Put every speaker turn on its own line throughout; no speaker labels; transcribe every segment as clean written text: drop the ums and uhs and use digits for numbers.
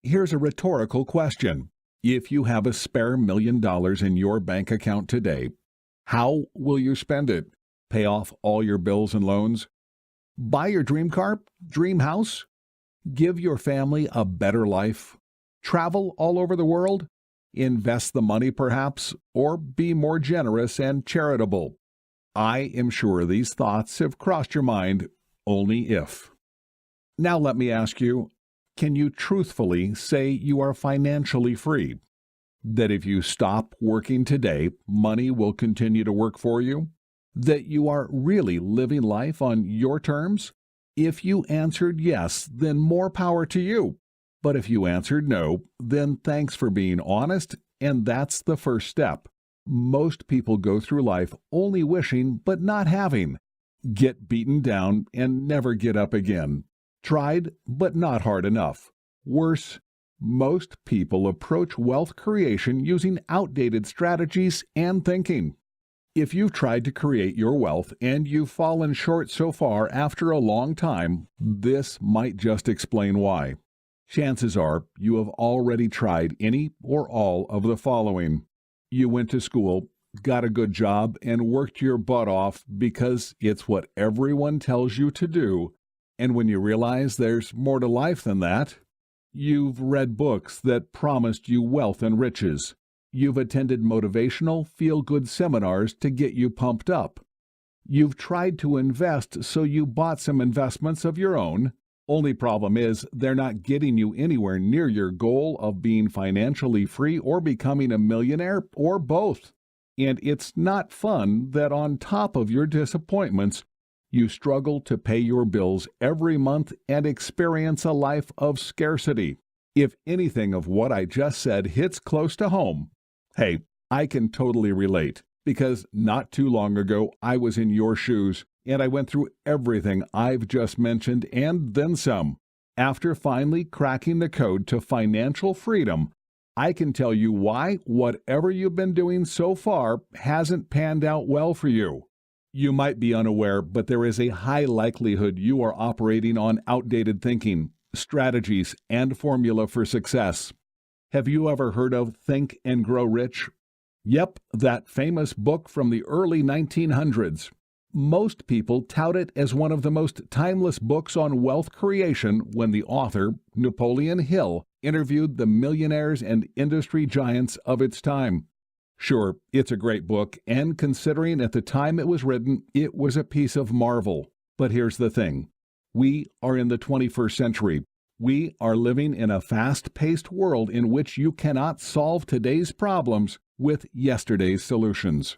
Here's a rhetorical question. If you have a spare $1 million in your bank account today, how will you spend it? Pay off all your bills and loans? Buy your dream car, dream house? Give your family a better life? Travel all over the world? Invest the money perhaps, or be more generous and charitable? I am sure these thoughts have crossed your mind, only if. Now let me ask you, can you truthfully say you are financially free? That if you stop working today, money will continue to work for you? That you are really living life on your terms? If you answered yes, then more power to you. But if you answered no, then thanks for being honest, and that's the first step. Most people go through life only wishing but not having. Get beaten down and never get up again. Tried but not hard enough. Worse, most people approach wealth creation using outdated strategies and thinking. If you've tried to create your wealth and you've fallen short so far after a long time, this might just explain why. Chances are you have already tried any or all of the following. You went to school, got a good job, and worked your butt off because it's what everyone tells you to do, and when you realize there's more to life than that, you've read books that promised you wealth and riches. You've attended motivational, feel-good seminars to get you pumped up. You've tried to invest, so you bought some investments of your own. Only problem is, they're not getting you anywhere near your goal of being financially free or becoming a millionaire, or both. And it's not fun that on top of your disappointments, you struggle to pay your bills every month and experience a life of scarcity. If anything of what I just said hits close to home, hey, I can totally relate, because not too long ago I was in your shoes, and I went through everything I've just mentioned and then some. After finally cracking the code to financial freedom, I can tell you why whatever you've been doing so far hasn't panned out well for you. You might be unaware, but there is a high likelihood you are operating on outdated thinking, strategies, and formula for success. Have you ever heard of Think and Grow Rich? Yep, that famous book from the early 1900s. Most people tout it as one of the most timeless books on wealth creation when the author, Napoleon Hill, interviewed the millionaires and industry giants of its time. Sure, it's a great book, and considering at the time it was written, it was a piece of marvel. But here's the thing. We are in the 21st century. We are living in a fast-paced world in which you cannot solve today's problems with yesterday's solutions.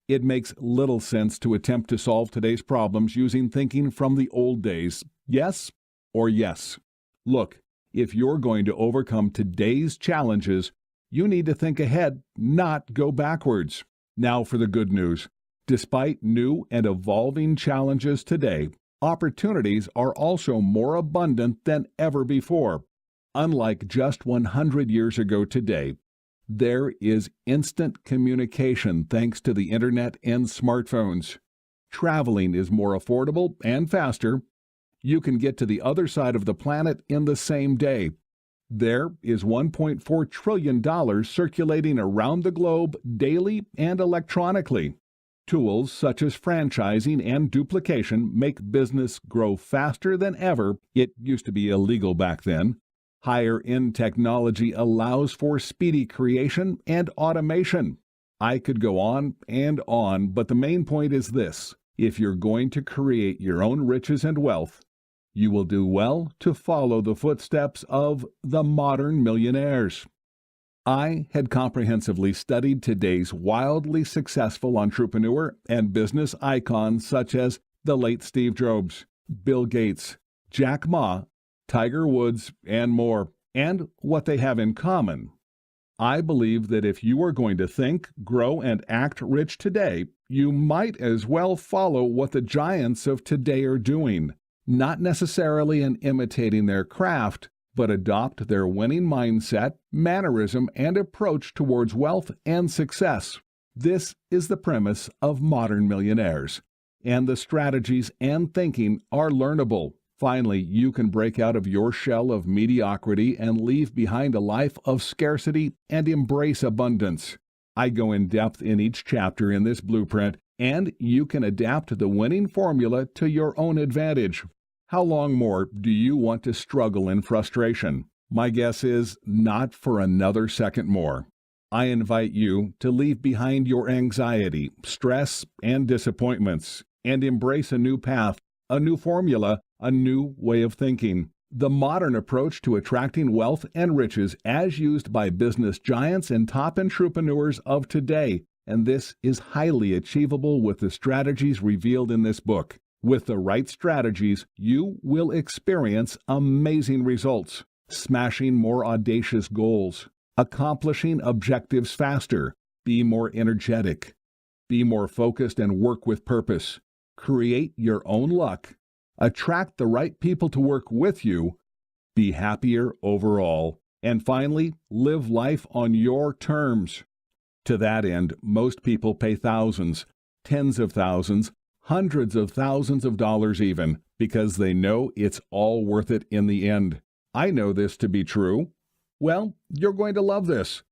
It makes little sense to attempt to solve today's problems using thinking from the old days. Yes or yes? Look, if you're going to overcome today's challenges, you need to think ahead, not go backwards. Now for the good news. Despite new and evolving challenges today, opportunities are also more abundant than ever before. Unlike just 100 years ago today, there is instant communication thanks to the internet and smartphones. Traveling is more affordable and faster. You can get to the other side of the planet in the same day. There is $1.4 trillion circulating around the globe daily and electronically. Tools such as franchising and duplication make business grow faster than ever. It used to be illegal back then. Higher-end technology allows for speedy creation and automation. I could go on, but the main point is this. If you're going to create your own riches and wealth, you will do well to follow the footsteps of the modern millionaires. I had comprehensively studied today's wildly successful entrepreneur and business icons such as the late Steve Jobs, Bill Gates, Jack Ma, Tiger Woods, and more, and what they have in common. I believe that if you are going to think, grow, and act rich today, you might as well follow what the giants of today are doing, not necessarily in imitating their craft, but adopt their winning mindset, mannerism, and approach towards wealth and success. This is the premise of Modern Millionaires, and the strategies and thinking are learnable. Finally, you can break out of your shell of mediocrity and leave behind a life of scarcity and embrace abundance. I go in depth in each chapter in this blueprint, and you can adapt the winning formula to your own advantage. How long more do you want to struggle in frustration? My guess is not for another second more. I invite you to leave behind your anxiety, stress, and disappointments, and embrace a new path, a new formula, a new way of thinking. The modern approach to attracting wealth and riches as used by business giants and top entrepreneurs of today. And this is highly achievable with the strategies revealed in this book. With the right strategies, you will experience amazing results, smashing more audacious goals, accomplishing objectives faster, be more energetic, be more focused and work with purpose, create your own luck, attract the right people to work with you, be happier overall, and finally, live life on your terms. To that end, most people pay thousands, tens of thousands, hundreds of thousands of dollars even, because they know it's all worth it in the end. I know this to be true. Well, you're going to love this.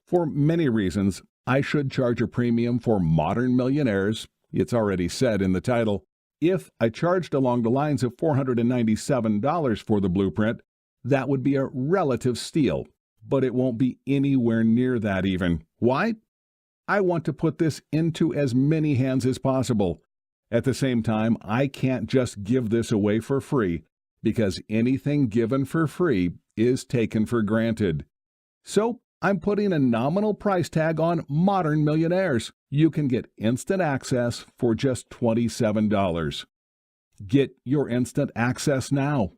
For many reasons, I should charge a premium for Modern Millionaires. It's already said in the title. If I charged along the lines of $497 for the blueprint, that would be a relative steal, but it won't be anywhere near that even. Why? I want to put this into as many hands as possible. At the same time, I can't just give this away for free, because anything given for free is taken for granted. So I'm putting a nominal price tag on Modern Millionaires. You can get instant access for just $27. Get your instant access now.